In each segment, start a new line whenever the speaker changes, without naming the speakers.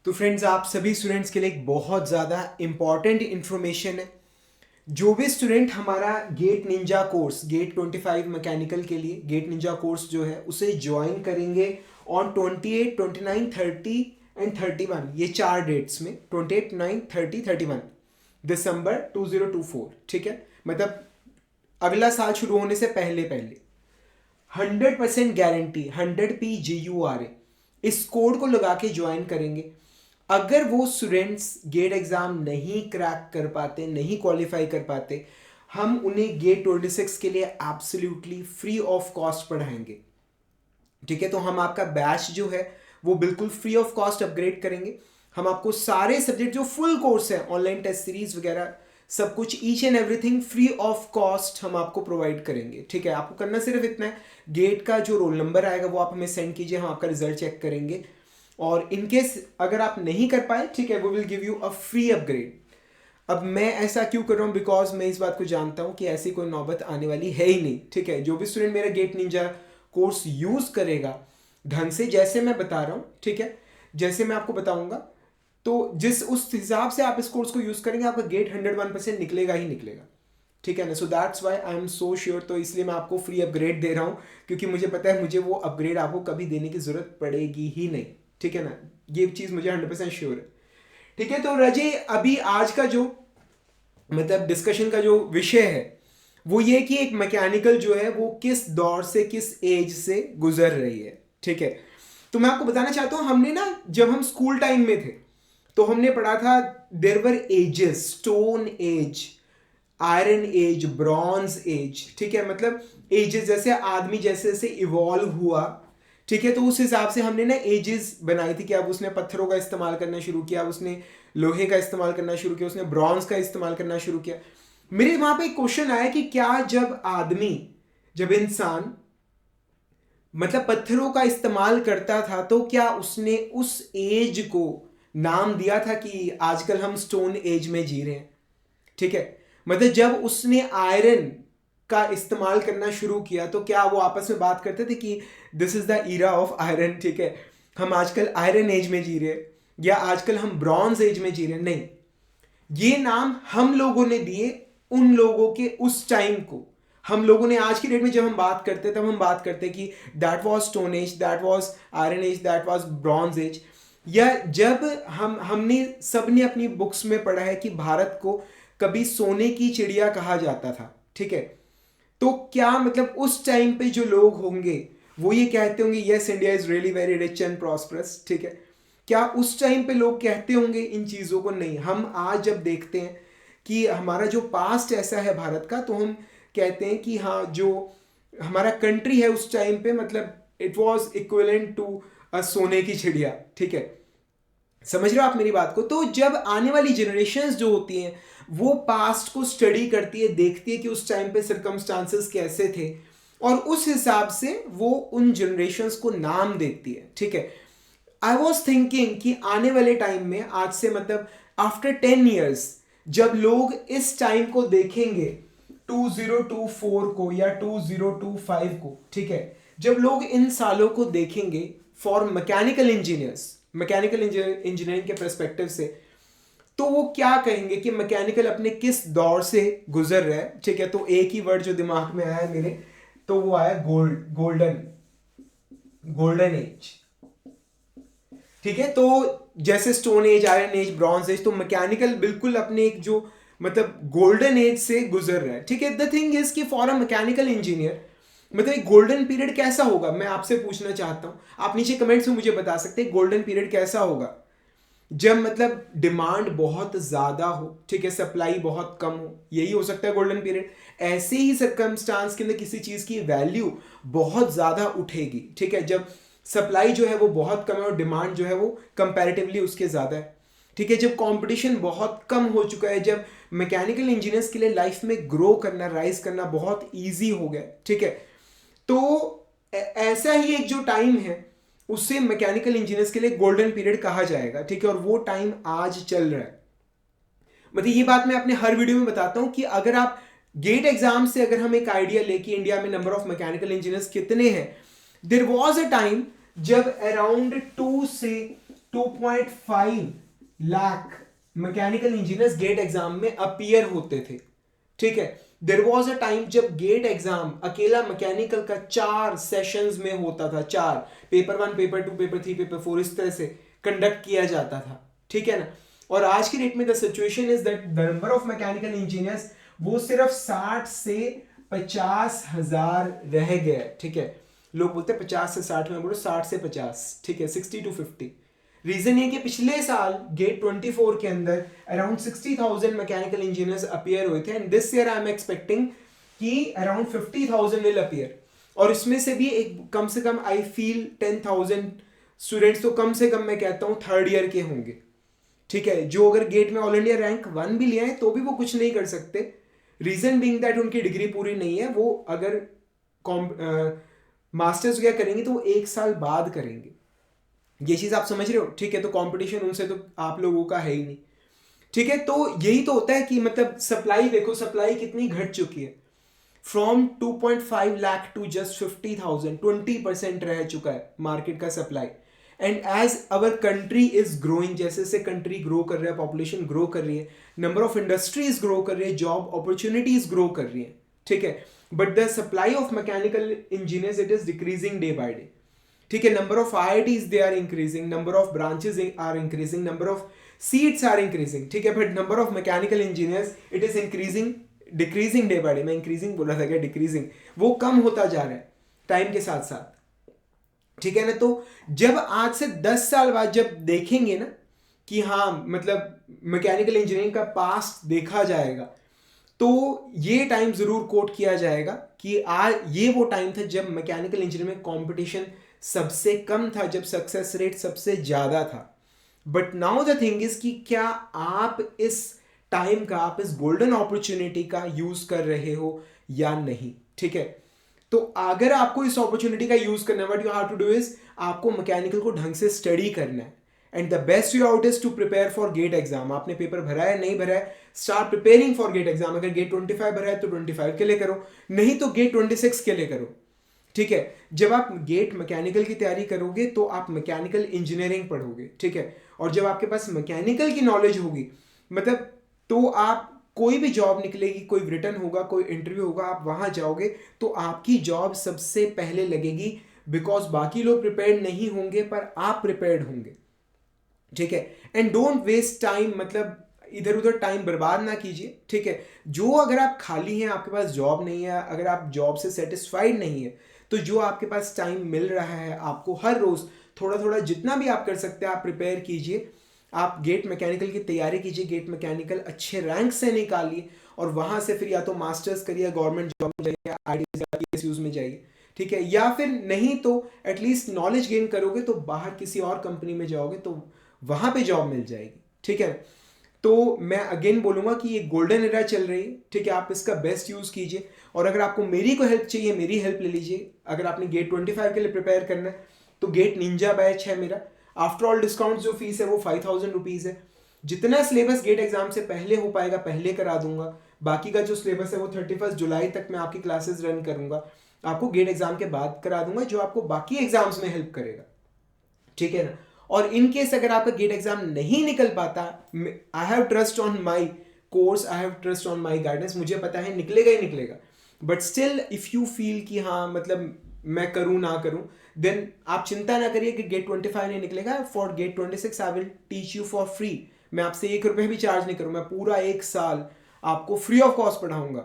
तो फ्रेंड्स, आप सभी स्टूडेंट्स के लिए एक बहुत ज़्यादा इम्पॉर्टेंट इन्फॉर्मेशन है। जो भी स्टूडेंट हमारा GATE ninja course, GATE 25 mechanical के लिए गेट निंजा कोर्स जो है उसे ज्वाइन करेंगे ऑन 28, 29, 30 एंड 31, ये 4 डेट्स में 28, 9, 30, 31 दिसंबर 2024, ठीक है। मतलब अगला साल शुरू होने से पहले पहले 100% गारंटी, 100PGURA इस कोड को लगा के ज्वाइन करेंगे। अगर वो स्टूडेंट्स गेट एग्जाम नहीं क्रैक कर पाते, नहीं क्वालिफाई कर पाते, हम उन्हें गेट 26 के लिए एब्सोल्युटली फ्री ऑफ कॉस्ट पढ़ाएंगे, ठीक है। तो हम आपका बैच जो है वो बिल्कुल फ्री ऑफ कॉस्ट अपग्रेड करेंगे। हम आपको सारे सब्जेक्ट जो फुल कोर्स है, ऑनलाइन टेस्ट सीरीज वगैरह सब कुछ, each and everything free of cost हम आपको प्रोवाइड करेंगे, ठीक है। आपको करना सिर्फ इतना है, गेट का जो रोल नंबर आएगा वो आप हमें सेंड कीजिए, हम आपका रिजल्ट चेक करेंगे। और इनकेस अगर आप नहीं कर पाए, ठीक है, वो will give you a free upgrade. अब मैं ऐसा क्यों कर रहा हूँ, बिकॉज मैं इस बात को जानता हूँ कि ऐसी कोई नौबत आने वाली है ही नहीं, ठीक है। जो भी स्टूडेंट मेरा गेट निंजा कोर्स यूज करेगा ढंग से, जैसे मैं बता रहा हूँ, ठीक है, जैसे मैं आपको बताऊंगा, तो जिस उस हिसाब से आप इस कोर्स को यूज करेंगे, आपका गेट 101% निकलेगा ही निकलेगा, ठीक है ना। So that's why I am so sure. तो इसलिए मैं आपको फ्री अपग्रेड दे रहा हूँ, क्योंकि मुझे पता है मुझे वो अपग्रेड आपको कभी देने की जरूरत पड़ेगी ही नहीं, ठीक है ना। ये चीज मुझे 100% श्योर है, ठीक है। तो रजे, अभी आज का जो मतलब डिस्कशन का जो विषय है वो ये कि एक मैकेनिकल जो है वो किस दौर से, किस एज से गुजर रही है, ठीक है। तो मैं आपको बताना चाहता हूं, हमने ना जब हम स्कूल टाइम में थे तो हमने पढ़ा था there were ages, stone age, iron age, bronze age, ठीक है। मतलब एजेस जैसे आदमी जैसे जैसे इवॉल्व हुआ, ठीक है, तो उस हिसाब से हमने ना एजेस बनाई थी कि अब उसने पत्थरों का इस्तेमाल करना शुरू किया, अब उसने लोहे का इस्तेमाल करना शुरू किया, उसने ब्रॉन्ज का इस्तेमाल करना शुरू किया। मेरे वहां पे एक क्वेश्चन आया कि क्या जब आदमी, जब इंसान मतलब पत्थरों का इस्तेमाल करता था, तो क्या उसने उस एज को नाम दिया था कि आजकल हम स्टोन एज में जी रहे हैं, ठीक है। मतलब जब उसने आयरन का इस्तेमाल करना शुरू किया तो क्या वो आपस में बात करते थे कि this is the era of iron, ठीक है, हम आजकल आयरन एज में जी रहे हैं, या आजकल हम ब्रॉन्ज एज में जी रहे हैं? नहीं, ये नाम हम लोगों ने दिए उन लोगों के उस टाइम को। हम लोगों ने आज की डेट में जब हम बात करते तब हम बात करते कि that was stone age, that was iron age, that was bronze age. या जब हमने सबने अपनी बुक्स में पढ़ा है कि भारत को कभी सोने की चिड़िया कहा जाता था, ठीक है, तो क्या मतलब उस टाइम पे जो लोग होंगे वो ये कहते होंगे yes India is really very rich and prosperous, ठीक है। क्या उस टाइम पे लोग कहते होंगे इन चीज़ों को? नहीं। हम आज जब देखते हैं कि हमारा जो पास्ट ऐसा है भारत का, तो हम कहते हैं कि हाँ, जो हमारा कंट्री है उस टाइम पे, मतलब इट वॉज इक्वलेंट टू सोने की चिड़िया, ठीक है। समझ रहे हो आप मेरी बात को? तो जब आने वाली जनरेशन्स जो होती हैं वो पास्ट को स्टडी करती है, देखती है कि उस टाइम पे सर्कमस्टांसेस कैसे थे, और उस हिसाब से वो उन जनरेशन्स को नाम देती है, ठीक है। आई वॉज थिंकिंग कि आने वाले टाइम में, आज से मतलब आफ्टर 10 ईयर्स, जब लोग इस टाइम को देखेंगे 2024 को या 2025 को, ठीक है, जब लोग इन सालों को देखेंगे for mechanical engineers, mechanical engineering के पर्सपेक्टिव से, तो वो क्या कहेंगे कि मैकेनिकल अपने किस दौर से गुजर रहा है, ठीक है। तो एक ही वर्ड जो दिमाग में आया मेरे, तो वो आया गोल्डन, गोल्डन एज, ठीक है। तो जैसे stone age, iron age, bronze age, तो मैकेनिकल बिल्कुल अपने एक जो मतलब गोल्डन एज से गुजर रहा है, ठीक है। द थिंग इज कि फॉर अ मैकेनिकल इंजीनियर मतलब एक गोल्डन पीरियड कैसा होगा, मैं आपसे पूछना चाहता हूं। आप नीचे कमेंट्स में मुझे बता सकते हैं गोल्डन पीरियड कैसा होगा। जब मतलब डिमांड बहुत ज्यादा हो, ठीक है, सप्लाई बहुत कम हो, यही हो सकता है गोल्डन पीरियड। ऐसे ही सर्कमस्टांस के अंदर किसी चीज की वैल्यू बहुत ज्यादा उठेगी, ठीक है, जब सप्लाई जो है वो बहुत कम है और डिमांड जो है वो कंपैरेटिवली उसके ज्यादा है, ठीक है। जब कंपटीशन बहुत कम हो चुका है, जब मैकेनिकल इंजीनियर्स के लिए लाइफ में ग्रो करना, राइज करना बहुत ईजी हो गया, ठीक है, तो ऐसा ही एक जो टाइम है उससे मैकेनिकल इंजीनियर्स के लिए गोल्डन पीरियड कहा जाएगा, ठीक है। और वो टाइम आज चल रहा है। मतलब ये बात मैं अपने हर वीडियो में बताता हूं कि अगर आप गेट एग्जाम से अगर हम एक आइडिया लेके इंडिया में नंबर ऑफ मैकेनिकल इंजीनियर्स कितने हैं, देयर वाज अ टाइम जब अराउंड 2 से 2.5 lakh mechanical engineers GATE exam में अपीयर होते थे, ठीक है। देयर वाज अ टाइम जब गेट एग्जाम अकेला मैकेनिकल का 4 सेशंस में होता था, 4 पेपर 1 पेपर 2 पेपर 3 पेपर 4 इस तरह से कंडक्ट किया जाता था, ठीक है ना। और आज की डेट में the situation is that the number of mechanical engineers वो सिर्फ 60 से 50,000 रह गए, ठीक है। लोग बोलते हैं 50 से 60 में, बोलो 60 से 50, ठीक है, 60 to 50। रीजन ये कि पिछले साल गेट 24 के अंदर अराउंड 60,000 मैकेनिकल इंजीनियर्स अपीयर हुए थे, and this year I am expecting कि अराउंड 50,000 विल अपीयर। और इसमें से भी एक कम से कम आई फील 10,000 स्टूडेंट्स तो कम से कम मैं कहता हूँ थर्ड ईयर के होंगे, ठीक है, जो अगर गेट में ऑल इंडिया रैंक 1 भी लिया है तो भी वो कुछ नहीं कर सकते। रीजन बीइंग दैट उनकी डिग्री पूरी नहीं है, वो अगर मास्टर्स क्या करेंगे तो वो 1 साल बाद करेंगे। ये चीज आप समझ रहे हो, ठीक है। तो कंपटीशन उनसे तो आप लोगों का है ही नहीं, ठीक है। तो यही तो होता है कि मतलब सप्लाई देखो, सप्लाई कितनी घट चुकी है, फ्रॉम 2.5 लाख टू जस्ट 50,000, 20% रह चुका है मार्केट का supply. And as our country is growing, जैसे जैसे कंट्री ग्रो कर रहा है, पॉपुलेशन ग्रो कर रही है, नंबर ऑफ इंडस्ट्रीज ग्रो कर रही है, जॉब अपॉर्चुनिटीज ग्रो कर रही है, ठीक है। But the supply of mechanical engineers it is decreasing day by day, ठीक है। Number of IITs they are increasing, number of branches are increasing, number of seats are increasing, ठीक है। But number of mechanical engineers it is increasing, decreasing day by day. मैं increasing बोला था क्या, decreasing, वो कम होता जा रहा है टाइम के साथ साथ, ठीक है ना। तो जब आज से 10 साल बाद जब देखेंगे ना कि हाँ मतलब मैकेनिकल इंजीनियरिंग का पास्ट देखा जाएगा, तो ये टाइम जरूर कोट किया जाएगा कि आज ये वो टाइम था जब मैकेनिकल इंजीनियरिंग में कंपटीशन सबसे कम था, जब सक्सेस रेट सबसे ज्यादा था। But now the thing is कि क्या आप इस टाइम का, आप इस गोल्डन अपॉर्चुनिटी का यूज कर रहे हो या नहीं, ठीक है। तो अगर आपको इस अपॉर्चुनिटी का यूज करना है, what you have to do is आपको मैकेनिकल को ढंग से स्टडी करना है, and the best way out is to prepare for GATE exam. आपने पेपर भरा है, नहीं भरा है, start preparing for GATE exam. अगर गेट 25 भरा है तो 25 के लिए करो, नहीं तो गेट 26 के लिए करो, ठीक है। जब आप गेट मैकेनिकल की तैयारी करोगे तो आप मैकेनिकल इंजीनियरिंग पढ़ोगे, ठीक है। और जब आपके पास मैकेनिकल की नॉलेज होगी, मतलब तो आप कोई भी जॉब निकलेगी, कोई रिटर्न होगा, कोई इंटरव्यू होगा, आप वहां जाओगे तो आपकी जॉब सबसे पहले लगेगी, बिकॉज बाकी लोग प्रिपेयर्ड नहीं होंगे पर आप प्रिपेयर्ड होंगे, ठीक है। एंड डोंट वेस्ट टाइम, मतलब इधर उधर टाइम बर्बाद ना कीजिए, ठीक है। जो अगर आप खाली हैं, आपके पास जॉब नहीं है, अगर आप जॉब से सेटिस्फाइड नहीं है, तो जो आपके पास टाइम मिल रहा है आपको हर रोज थोड़ा थोड़ा जितना भी आप कर सकते हैं आप प्रिपेयर कीजिए। आप गेट मैकेनिकल की तैयारी कीजिए, गेट मैकेनिकल अच्छे रैंक से निकालिए, और वहां से फिर या तो मास्टर्स करिए, गवर्नमेंट जॉब में जाइए, IITs में जाइए, ठीक है। या फिर नहीं तो एटलीस्ट नॉलेज गेन करोगे तो बाहर किसी और कंपनी में जाओगे तो वहां पे जॉब मिल जाएगी, ठीक है। तो मैं अगेन बोलूंगा कि ये गोल्डन एरा चल रही है, ठीक है। आप इसका बेस्ट यूज कीजिए, और अगर आपको मेरी को हेल्प चाहिए, मेरी हेल्प ले लीजिए। अगर आपने गेट 25 के लिए प्रिपेयर करना है तो गेट निंजा बैच है मेरा। आफ्टर ऑल डिस्काउंट जो फीस है वो 5,000 रुपीज है। जितना सिलेबस गेट एग्जाम से पहले हो पाएगा पहले करा दूंगा, बाकी का जो सिलेबस है वो 31 जुलाई तक मैं आपकी क्लासेस रन करूंगा, आपको गेट एग्जाम के बाद करा दूंगा, जो आपको बाकी एग्जाम्स में हेल्प करेगा, ठीक है ना। और इन केस अगर आपका गेट एग्जाम नहीं निकल पाता, I have trust on my course, I have trust on my guidance, मुझे पता है निकलेगा ही निकलेगा। But still if you feel कि हाँ मतलब मैं करूं ना करूं, देन आप चिंता ना करिए कि गेट 25 नहीं निकलेगा। For GATE 26 I will teach you for free. मैं आपसे 1 रुपये भी चार्ज नहीं करूं, मैं पूरा 1 साल आपको फ्री ऑफ कॉस्ट पढ़ाऊंगा।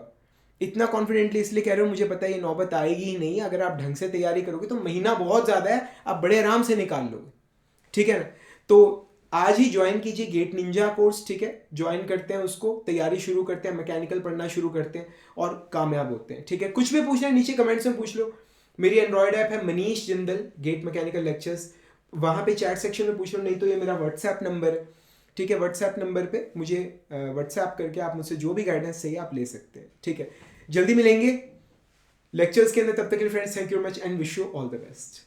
इतना कॉन्फिडेंटली इसलिए कह रहे हो, मुझे पता है ये नौबत आएगी ही नहीं। अगर आप ढंग से तैयारी करोगे तो महीना बहुत ज्यादा है, आप बड़े आराम से निकाल लोगे, ठीक है ना। तो आज ही ज्वाइन कीजिए गेट निंजा कोर्स, ठीक है। ज्वाइन करते हैं उसको, तैयारी शुरू करते हैं, मैकेनिकल पढ़ना शुरू करते हैं और कामयाब होते हैं, ठीक है। कुछ भी पूछना है नीचे कमेंट्स में पूछ लो। मेरी एंड्रॉयड ऐप है Manish Jindal GATE mechanical lectures, वहां पे चैट सेक्शन में पूछ लो, नहीं तो ये मेरा व्हाट्सएप नंबर है, ठीक है। व्हाट्सएप नंबर पे मुझे व्हाट्सएप करके आप मुझसे जो भी गाइडेंस चाहिए आप ले सकते हैं, ठीक है। जल्दी मिलेंगे लेक्चर्स के अंदर, तब तक के लिए friends thank you very much and wish you all the best.